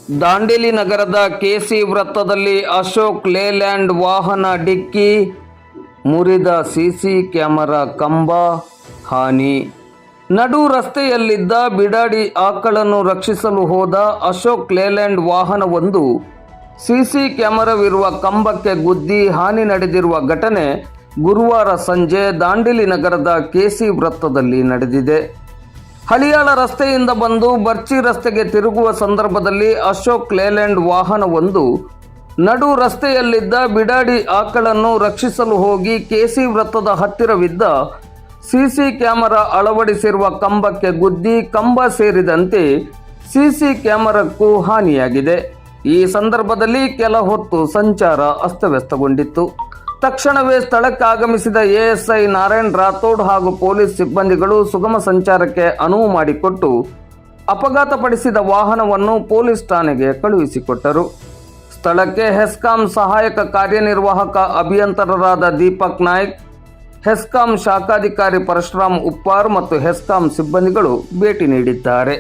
ದಾಂಡೇಲಿ ನಗರದ ಕೆಸಿ ವೃತ್ತದಲ್ಲಿ ಅಶೋಕ್ ಲೇಲ್ಯಾಂಡ್ ವಾಹನ ಡಿಕ್ಕಿ, ಮುರಿದ ಸಿಸಿ ಕ್ಯಾಮೆರಾ ಕಂಬ, ಹಾನಿ. ನಡು ರಸ್ತೆಯಲ್ಲಿದ್ದ ಬಿಡಾಡಿ ಆಕಳನ್ನು ರಕ್ಷಿಸಲು ಹೋದ ಅಶೋಕ್ ಲೇಲ್ಯಾಂಡ್ ವಾಹನವೊಂದು ಸಿಸಿ ಕ್ಯಾಮೆರಾವಿರುವ ಕಂಬಕ್ಕೆ ಗುದ್ದಿ ಹಾನಿ ನಡೆದಿರುವ ಘಟನೆ ಗುರುವಾರ ಸಂಜೆ ದಾಂಡೇಲಿ ನಗರದ ಕೆಸಿ ವೃತ್ತದಲ್ಲಿ ನಡೆದಿದೆ. ಹಳಿಯಾಳ ರಸ್ತೆಯಿಂದ ಬಂದು ಬರ್ಚಿ ರಸ್ತೆಗೆ ತಿರುಗುವ ಸಂದರ್ಭದಲ್ಲಿ ಅಶೋಕ್ ಲೇಲ್ಯಾಂಡ್ ವಾಹನವೊಂದು ನಡು ರಸ್ತೆಯಲ್ಲಿದ್ದ ಬಿಡಾಡಿ ಆಕಳನ್ನು ರಕ್ಷಿಸಲು ಹೋಗಿ ಕೆಸಿ ವೃತ್ತದ ಹತ್ತಿರವಿದ್ದ ಸಿಸಿ ಕ್ಯಾಮೆರಾ ಅಳವಡಿಸಿರುವ ಕಂಬಕ್ಕೆ ಗುದ್ದಿ ಕಂಬ ಸೇರಿದಂತೆ ಸಿಸಿ ಕ್ಯಾಮೆರಾಕ್ಕೂ ಹಾನಿಯಾಗಿದೆ. ಈ ಸಂದರ್ಭದಲ್ಲಿ ಕೆಲ ಹೊತ್ತು ಸಂಚಾರ ಅಸ್ತವ್ಯಸ್ತಗೊಂಡಿತ್ತು. ತಕ್ಷಣವೇ ಸ್ಥಳಕ್ಕೆ ಆಗಮಿಸಿದ ಎಎಸ್ಐ ನಾರಾಯಣ್ ರಾಥೋಡ್ ಹಾಗೂ ಪೊಲೀಸ್ ಸಿಬ್ಬಂದಿಗಳು ಸುಗಮ ಸಂಚಾರಕ್ಕೆ ಅನುವು ಮಾಡಿಕೊಟ್ಟು ಅಪಘಾತಪಡಿಸಿದ ವಾಹನವನ್ನು ಪೊಲೀಸ್ ಠಾಣೆಗೆ ಕಳುಹಿಸಿಕೊಟ್ಟರು. ಸ್ಥಳಕ್ಕೆ ಹೆಸ್ಕಾಂ ಸಹಾಯಕ ಕಾರ್ಯನಿರ್ವಾಹಕ ಅಭಿಯಂತರರಾದ ದೀಪಕ್ ನಾಯ್ಕ್, ಹೆಸ್ಕಾಂ ಶಾಖಾಧಿಕಾರಿ ಪರಶುರಾಮ್ ಉಪ್ಪಾರ್ ಮತ್ತು ಹೆಸ್ಕಾಂ ಸಿಬ್ಬಂದಿಗಳು ಭೇಟಿ ನೀಡಿದ್ದಾರೆ.